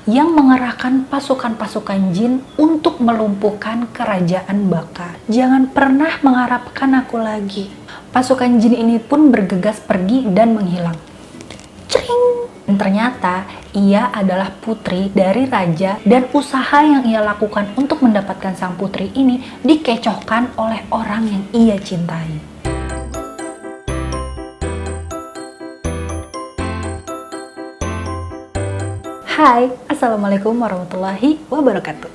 yang mengerahkan pasukan-pasukan jin untuk melumpuhkan kerajaan Baka. Jangan pernah mengharapkan aku lagi. Pasukan jin ini pun bergegas pergi dan menghilang. Cering! Dan ternyata ia adalah putri dari raja dan usaha yang ia lakukan untuk mendapatkan sang putri ini dikecohkan oleh orang yang ia cintai. Hai, Assalamualaikum warahmatullahi wabarakatuh.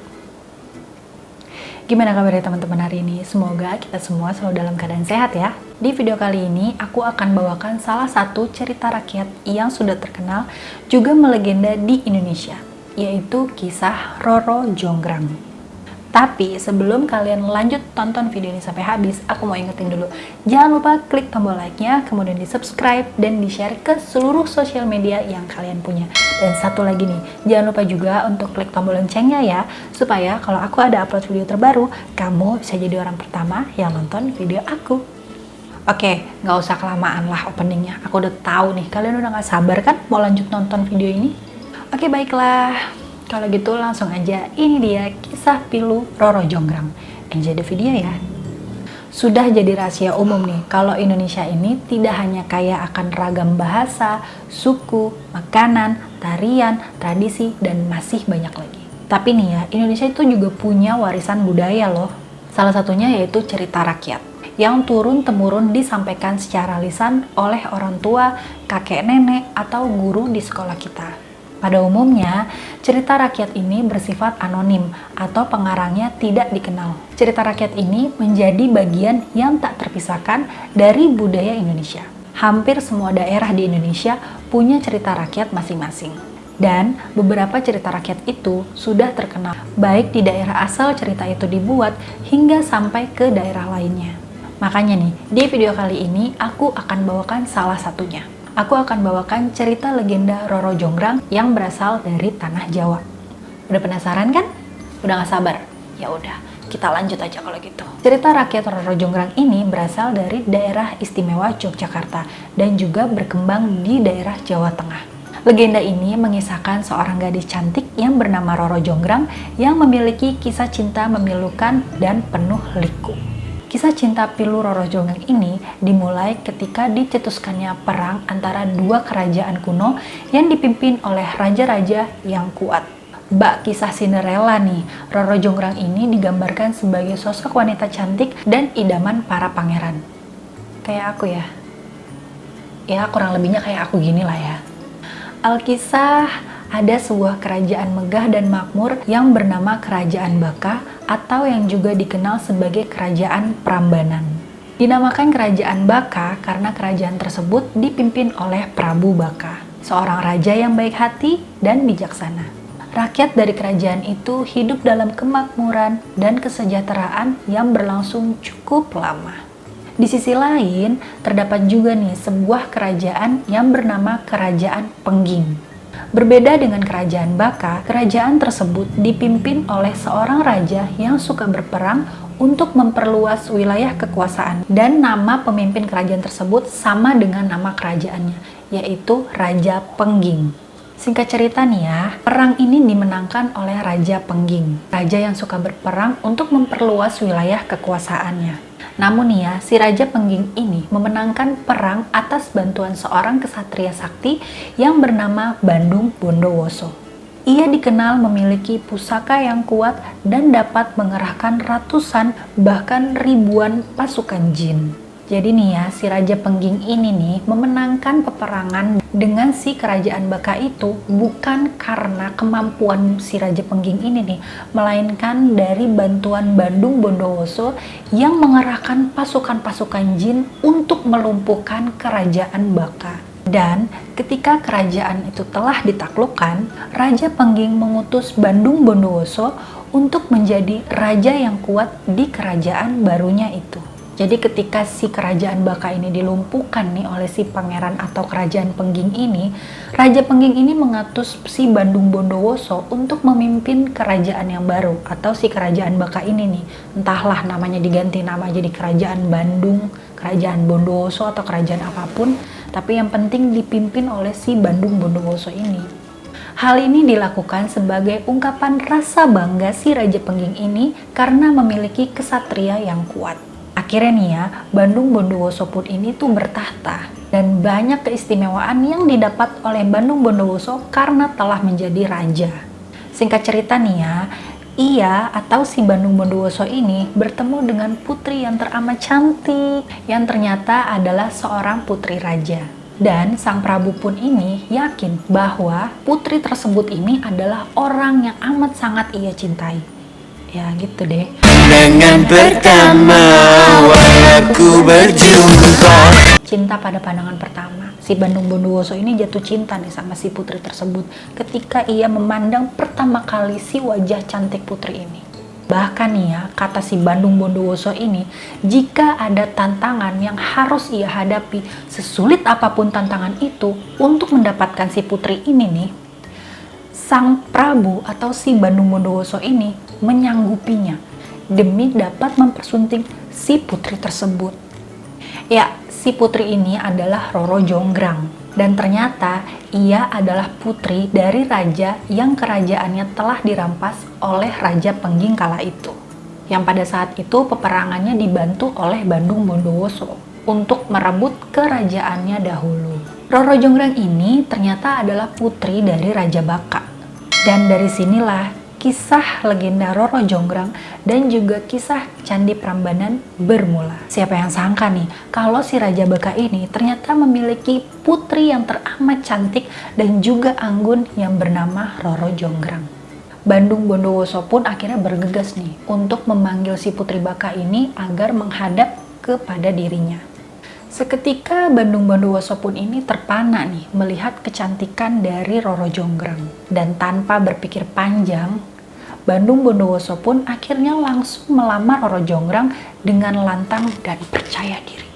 Gimana kabarnya teman-teman hari ini? Semoga kita semua selalu dalam keadaan sehat ya. Di video kali ini aku akan bawakan salah satu cerita rakyat yang sudah terkenal juga melegenda di Indonesia, yaitu kisah Roro Jonggrang. Tapi sebelum kalian lanjut tonton video ini sampai habis, aku mau ingetin dulu, jangan lupa klik tombol like-nya, kemudian di subscribe dan di share ke seluruh sosial media yang kalian punya. Dan satu lagi nih, jangan lupa juga untuk klik tombol loncengnya ya, supaya kalau aku ada upload video terbaru, kamu bisa jadi orang pertama yang nonton video aku. Oke, nggak usah kelamaan lah openingnya, aku udah tahu nih, kalian udah nggak sabar kan mau lanjut nonton video ini? Oke, baiklah. Kalau gitu langsung aja, ini dia kisah pilu Roro Jonggrang. Enjoy the video ya. Sudah jadi rahasia umum nih, kalau Indonesia ini tidak hanya kaya akan ragam bahasa, suku, makanan, tarian, tradisi, dan masih banyak lagi. Tapi nih ya, Indonesia itu juga punya warisan budaya loh. Salah satunya yaitu cerita rakyat, yang turun-temurun disampaikan secara lisan oleh orang tua, kakek nenek, atau guru di sekolah kita. Pada umumnya, cerita rakyat ini bersifat anonim atau pengarangnya tidak dikenal. Cerita rakyat ini menjadi bagian yang tak terpisahkan dari budaya Indonesia. Hampir semua daerah di Indonesia punya cerita rakyat masing-masing. Dan beberapa cerita rakyat itu sudah terkenal, baik di daerah asal cerita itu dibuat hingga sampai ke daerah lainnya. Makanya nih, di video kali ini aku akan bawakan salah satunya. Aku akan bawakan cerita legenda Roro Jonggrang yang berasal dari tanah Jawa. Udah penasaran kan? Udah gak sabar? Ya udah, kita lanjut aja kalau gitu. Cerita rakyat Roro Jonggrang ini berasal dari daerah istimewa Yogyakarta dan juga berkembang di daerah Jawa Tengah. Legenda ini mengisahkan seorang gadis cantik yang bernama Roro Jonggrang yang memiliki kisah cinta memilukan dan penuh liku. Kisah cinta pilu Roro Jonggrang ini dimulai ketika dicetuskannya perang antara dua kerajaan kuno yang dipimpin oleh raja-raja yang kuat. Bak kisah Cinderella nih, Roro Jonggrang ini digambarkan sebagai sosok wanita cantik dan idaman para pangeran. Kayak aku ya. Ya kurang lebihnya kayak aku gini lah ya. Alkisah, ada sebuah kerajaan megah dan makmur yang bernama Kerajaan Baka atau yang juga dikenal sebagai Kerajaan Prambanan. Dinamakan Kerajaan Baka karena kerajaan tersebut dipimpin oleh Prabu Baka, seorang raja yang baik hati dan bijaksana. Rakyat dari kerajaan itu hidup dalam kemakmuran dan kesejahteraan yang berlangsung cukup lama. Di sisi lain, terdapat juga nih sebuah kerajaan yang bernama Kerajaan Pengging. Berbeda dengan kerajaan Baka, kerajaan tersebut dipimpin oleh seorang raja yang suka berperang untuk memperluas wilayah kekuasaan, dan nama pemimpin kerajaan tersebut sama dengan nama kerajaannya, yaitu Raja Pengging. Singkat cerita nih ya, perang ini dimenangkan oleh Raja Pengging, raja yang suka berperang untuk memperluas wilayah kekuasaannya. Namun nih ya, si Raja Pengging ini memenangkan perang atas bantuan seorang kesatria sakti yang bernama Bandung Bondowoso. Ia dikenal memiliki pusaka yang kuat dan dapat mengerahkan ratusan bahkan ribuan pasukan jin. Jadi nih ya, si Raja Pengging ini nih memenangkan peperangan dengan si kerajaan Baka itu bukan karena kemampuan si Raja Pengging ini nih, melainkan dari bantuan Bandung Bondowoso yang mengerahkan pasukan-pasukan jin untuk melumpuhkan kerajaan Baka. Dan ketika kerajaan itu telah ditaklukkan, Raja Pengging mengutus Bandung Bondowoso untuk menjadi raja yang kuat di kerajaan barunya itu. Jadi ketika si kerajaan Baka ini dilumpuhkan nih oleh si pangeran atau kerajaan Pengging ini, Raja Pengging ini mengutus si Bandung Bondowoso untuk memimpin kerajaan yang baru atau si kerajaan Baka ini nih. Entahlah namanya diganti nama jadi kerajaan Bandung, kerajaan Bondowoso atau kerajaan apapun, tapi yang penting dipimpin oleh si Bandung Bondowoso ini. Hal ini dilakukan sebagai ungkapan rasa bangga si Raja Pengging ini karena memiliki kesatria yang kuat. Akhirnya nih ya, Bandung Bondowoso pun ini tuh bertahta dan banyak keistimewaan yang didapat oleh Bandung Bondowoso karena telah menjadi raja. Singkat cerita nih ya, ia atau si Bandung Bondowoso ini bertemu dengan putri yang teramat cantik yang ternyata adalah seorang putri raja. Dan Sang Prabu pun ini yakin bahwa putri tersebut ini adalah orang yang amat sangat ia cintai. Ya gitu deh. Pandangan pertama aku berjumpa. Cinta pada pandangan pertama. Si Bandung Bondowoso ini jatuh cinta nih sama si putri tersebut ketika ia memandang pertama kali si wajah cantik putri ini. Bahkan nih ya, kata si Bandung Bondowoso ini, jika ada tantangan yang harus ia hadapi, sesulit apapun tantangan itu, untuk mendapatkan si putri ini nih, Sang Prabu atau si Bandung Bondowoso ini menyanggupinya demi dapat mempersunting si putri tersebut. Ya, si putri ini adalah Roro Jonggrang. Dan ternyata ia adalah putri dari raja yang kerajaannya telah dirampas oleh Raja Pengging kala itu. Yang pada saat itu peperangannya dibantu oleh Bandung Bondowoso untuk merebut kerajaannya dahulu. Roro Jonggrang ini ternyata adalah putri dari Raja Baka. Dan dari sinilah kisah legenda Roro Jonggrang dan juga kisah Candi Prambanan bermula. Siapa yang sangka nih kalau si Raja Baka ini ternyata memiliki putri yang teramat cantik dan juga anggun yang bernama Roro Jonggrang. Bandung Bondowoso pun akhirnya bergegas nih untuk memanggil si putri Baka ini agar menghadap kepada dirinya. Seketika Bandung Bondowoso pun ini terpana nih melihat kecantikan dari Roro Jonggrang. Dan tanpa berpikir panjang, Bandung Bondowoso pun akhirnya langsung melamar Roro Jonggrang dengan lantang dan percaya diri.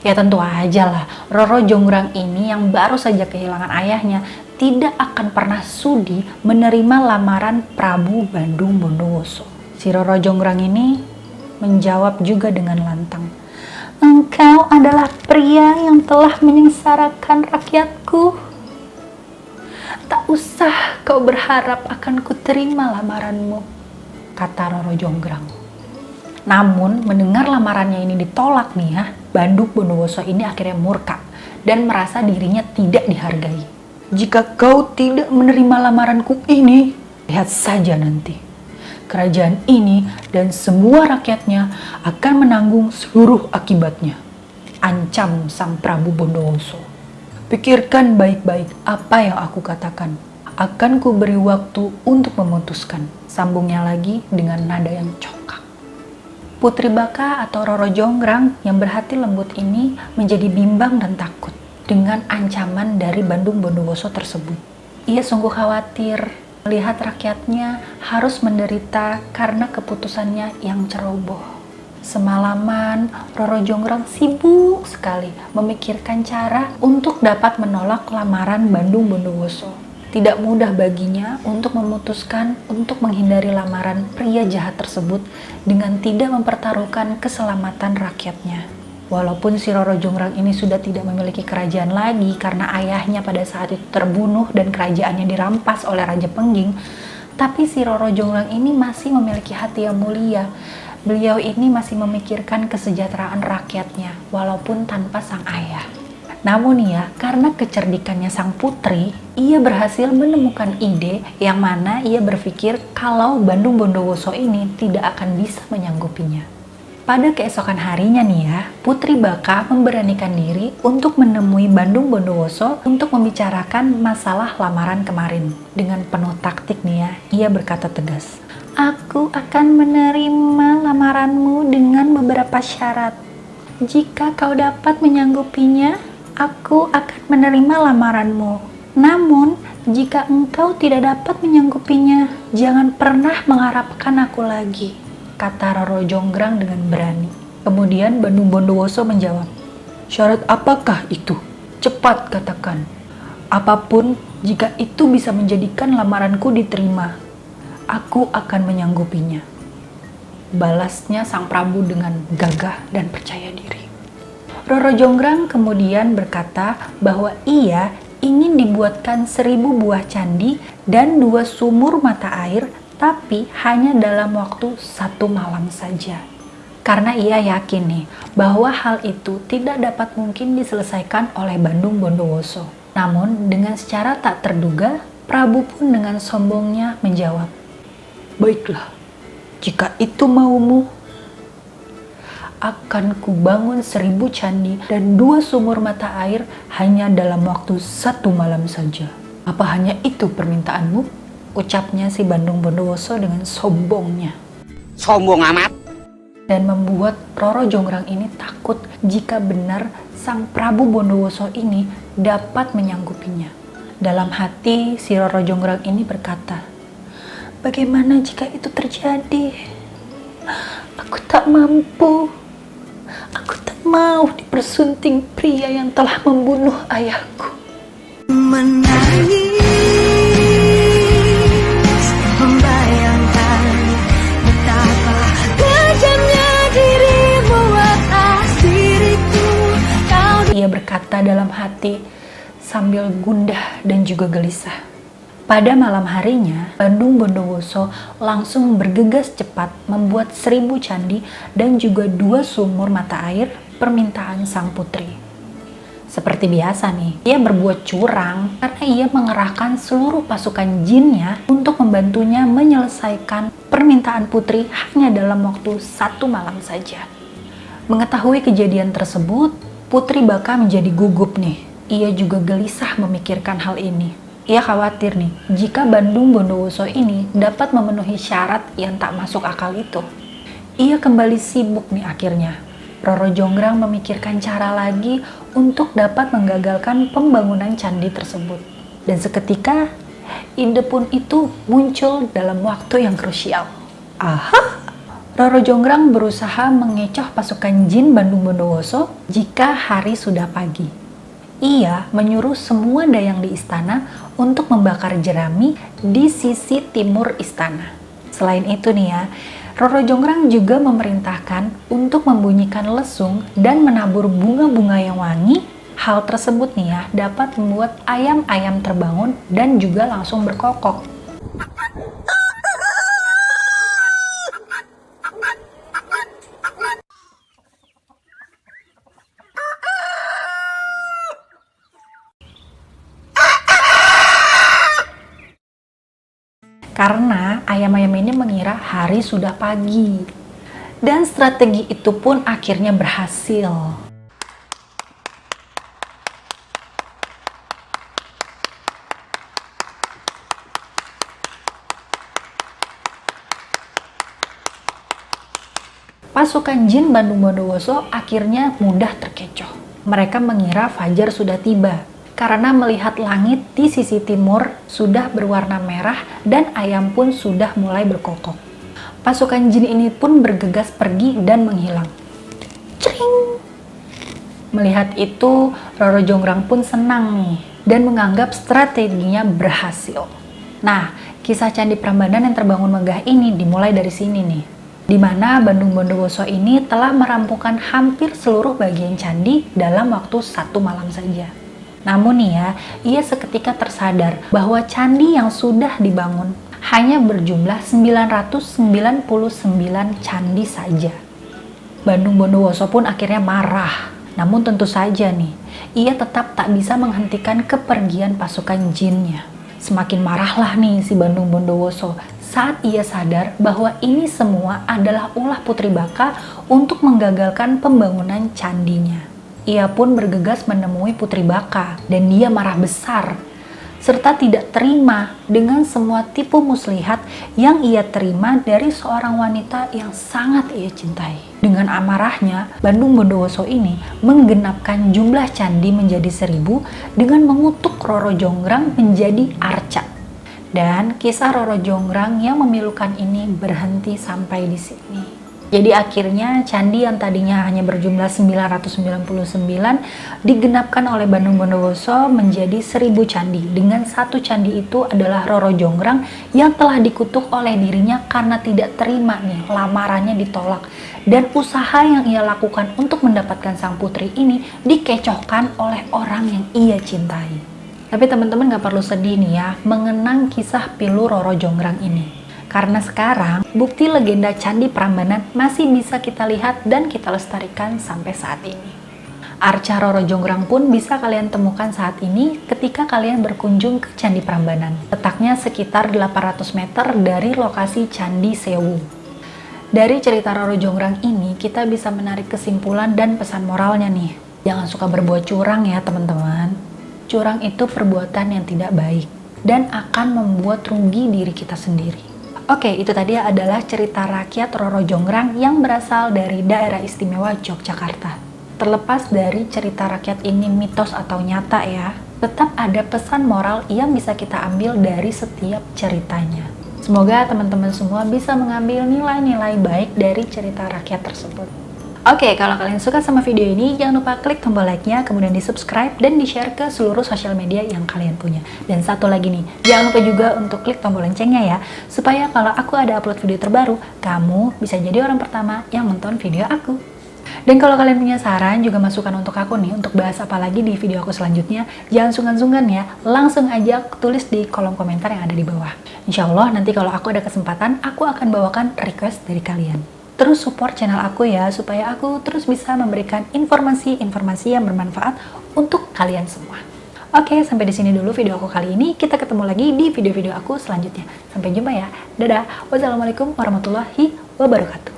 Ya tentu aja lah, Roro Jonggrang ini yang baru saja kehilangan ayahnya tidak akan pernah sudi menerima lamaran Prabu Bandung Bondowoso. Si Roro Jonggrang ini menjawab juga dengan lantang, "Engkau adalah pria yang telah menyengsarakan rakyatku. Tak usah kau berharap akan kuterima lamaranmu," kata Roro Jonggrang. Namun mendengar lamarannya ini ditolak nih ya, Bandung Bondowoso ini akhirnya murka dan merasa dirinya tidak dihargai. "Jika kau tidak menerima lamaranku ini, lihat saja nanti. Kerajaan ini dan semua rakyatnya akan menanggung seluruh akibatnya," ancam Sang Prabu Bondowoso. "Pikirkan baik-baik apa yang aku katakan. Akan ku beri waktu untuk memutuskan," sambungnya lagi dengan nada yang congkak. Putri Baka atau Roro Jonggrang yang berhati lembut ini menjadi bimbang dan takut dengan ancaman dari Bandung Bondowoso tersebut. Ia sungguh khawatir melihat rakyatnya harus menderita karena keputusannya yang ceroboh. Semalaman Roro Jonggrang sibuk sekali memikirkan cara untuk dapat menolak lamaran Bandung Bondowoso. Tidak mudah baginya untuk memutuskan untuk menghindari lamaran pria jahat tersebut dengan tidak mempertaruhkan keselamatan rakyatnya. Walaupun si Roro Jonggrang ini sudah tidak memiliki kerajaan lagi karena ayahnya pada saat itu terbunuh dan kerajaannya dirampas oleh Raja Pengging, tapi si Roro Jonggrang ini masih memiliki hati yang mulia. Beliau ini masih memikirkan kesejahteraan rakyatnya walaupun tanpa sang ayah. Namun ya, karena kecerdikannya sang putri, ia berhasil menemukan ide yang mana ia berpikir kalau Bandung Bondowoso ini tidak akan bisa menyanggupinya. Pada keesokan harinya nih ya, Putri Baka memberanikan diri untuk menemui Bandung Bondowoso untuk membicarakan masalah lamaran kemarin. Dengan penuh taktik nih ya, ia berkata tegas, "Aku akan menerima lamaranmu dengan beberapa syarat. Jika kau dapat menyanggupinya, aku akan menerima lamaranmu. Namun, jika engkau tidak dapat menyanggupinya, jangan pernah mengharapkan aku lagi," kata Roro Jonggrang dengan berani. Kemudian Bandung Bondowoso menjawab, "Syarat apakah itu? Cepat katakan. Apapun jika itu bisa menjadikan lamaranku diterima, aku akan menyanggupinya," balasnya Sang Prabu dengan gagah dan percaya diri. Roro Jonggrang kemudian berkata bahwa ia ingin dibuatkan 1000 buah candi dan 2 sumur mata air, tapi hanya dalam waktu 1 malam saja. Karena ia yakin nih, bahwa hal itu tidak dapat mungkin diselesaikan oleh Bandung Bondowoso. Namun dengan secara tak terduga, Prabu pun dengan sombongnya menjawab, "Baiklah, jika itu maumu, akan kubangun 1000 candi dan 2 sumur mata air hanya dalam waktu 1 malam saja. Apa hanya itu permintaanmu?" ucapnya si Bandung Bondowoso dengan sombongnya. Sombong amat. Dan membuat Roro Jonggrang ini takut jika benar sang Prabu Bondowoso ini dapat menyanggupinya. Dalam hati si Roro Jonggrang ini berkata, "Bagaimana jika itu terjadi? Aku tak mampu. Aku tak mau dipersunting pria yang telah membunuh ayahku." Menangis, membayangkan betapa kejamnya dirimu atas diriku. Ia berkata dalam hati sambil gundah dan juga gelisah. Pada malam harinya, Bandung Bondowoso langsung bergegas cepat membuat 1000 candi dan juga 2 sumur mata air permintaan sang putri. Seperti biasa nih, ia berbuat curang karena ia mengerahkan seluruh pasukan jinnya untuk membantunya menyelesaikan permintaan putri hanya dalam waktu 1 malam saja. Mengetahui kejadian tersebut, Putri Baka menjadi gugup nih. Ia juga gelisah memikirkan hal ini. Ia khawatir nih, jika Bandung Bondowoso ini dapat memenuhi syarat yang tak masuk akal itu. Ia kembali sibuk nih akhirnya. Roro Jonggrang memikirkan cara lagi untuk dapat menggagalkan pembangunan candi tersebut. Dan seketika, ide pun itu muncul dalam waktu yang krusial. Aha! Roro Jonggrang berusaha mengecoh pasukan jin Bandung Bondowoso jika hari sudah pagi. Ia menyuruh semua dayang di istana untuk membakar jerami di sisi timur istana. Selain itu nih ya, Roro Jonggrang juga memerintahkan untuk membunyikan lesung dan menabur bunga-bunga yang wangi. Hal tersebut nih ya dapat membuat ayam-ayam terbangun dan juga langsung berkokok. Karena ayam-ayam ini mengira hari sudah pagi. Dan strategi itu pun akhirnya berhasil. Pasukan jin Bandung Bondowoso akhirnya mudah terkecoh. Mereka mengira fajar sudah tiba. Karena melihat langit di sisi timur sudah berwarna merah dan ayam pun sudah mulai berkokok. Pasukan jin ini pun bergegas pergi dan menghilang. Cering! Melihat itu, Roro Jonggrang pun senang nih dan menganggap strateginya berhasil. Nah, kisah Candi Prambanan yang terbangun megah ini dimulai dari sini nih. Di mana Bandung Bondowoso ini telah merampungkan hampir seluruh bagian candi dalam waktu 1 malam saja. Namun nih ya, ia seketika tersadar bahwa candi yang sudah dibangun hanya berjumlah 999 candi saja. Bandung Bondowoso pun akhirnya marah. Namun tentu saja nih, ia tetap tak bisa menghentikan kepergian pasukan jinnya. Semakin marahlah nih si Bandung Bondowoso saat ia sadar bahwa ini semua adalah ulah Putri Baka untuk menggagalkan pembangunan candinya. Ia pun bergegas menemui Putri Baka dan dia marah besar serta tidak terima dengan semua tipu muslihat yang ia terima dari seorang wanita yang sangat ia cintai. Dengan amarahnya, Bandung Bondowoso ini menggenapkan jumlah candi menjadi 1000 dengan mengutuk Roro Jonggrang menjadi arca. Dan kisah Roro Jonggrang yang memilukan ini berhenti sampai di sini. Jadi akhirnya candi yang tadinya hanya berjumlah 999 digenapkan oleh Bandung Bondowoso menjadi 1000 candi. Dengan satu candi itu adalah Roro Jonggrang yang telah dikutuk oleh dirinya karena tidak terima nih lamarannya ditolak. Dan usaha yang ia lakukan untuk mendapatkan sang putri ini dikecohkan oleh orang yang ia cintai. Tapi teman-teman gak perlu sedih nih ya mengenang kisah pilu Roro Jonggrang ini. Karena sekarang bukti legenda Candi Prambanan masih bisa kita lihat dan kita lestarikan sampai saat ini. Arca Roro Jonggrang pun bisa kalian temukan saat ini ketika kalian berkunjung ke Candi Prambanan. Letaknya sekitar 800 meter dari lokasi Candi Sewu. Dari cerita Roro Jonggrang ini kita bisa menarik kesimpulan dan pesan moralnya nih. Jangan suka berbuat curang ya teman-teman. Curang itu perbuatan yang tidak baik dan akan membuat rugi diri kita sendiri. Oke, itu tadi adalah cerita rakyat Roro Jonggrang yang berasal dari daerah istimewa Yogyakarta. Terlepas dari cerita rakyat ini mitos atau nyata ya, tetap ada pesan moral yang bisa kita ambil dari setiap ceritanya. Semoga teman-teman semua bisa mengambil nilai-nilai baik dari cerita rakyat tersebut. Oke, kalau kalian suka sama video ini, jangan lupa klik tombol like-nya, kemudian di-subscribe dan di-share ke seluruh sosial media yang kalian punya. Dan satu lagi nih, jangan lupa juga untuk klik tombol loncengnya ya, supaya kalau aku ada upload video terbaru, kamu bisa jadi orang pertama yang nonton video aku. Dan kalau kalian punya saran juga masukan untuk aku nih, untuk bahas apa lagi di video aku selanjutnya, jangan sungkan-sungkan ya, langsung aja tulis di kolom komentar yang ada di bawah. Insya Allah nanti kalau aku ada kesempatan, aku akan bawakan request dari kalian. Terus support channel aku ya, supaya aku terus bisa memberikan informasi-informasi yang bermanfaat untuk kalian semua. Oke, sampai di sini dulu video aku kali ini. Kita ketemu lagi di video-video aku selanjutnya. Sampai jumpa ya. Dadah. Wassalamualaikum warahmatullahi wabarakatuh.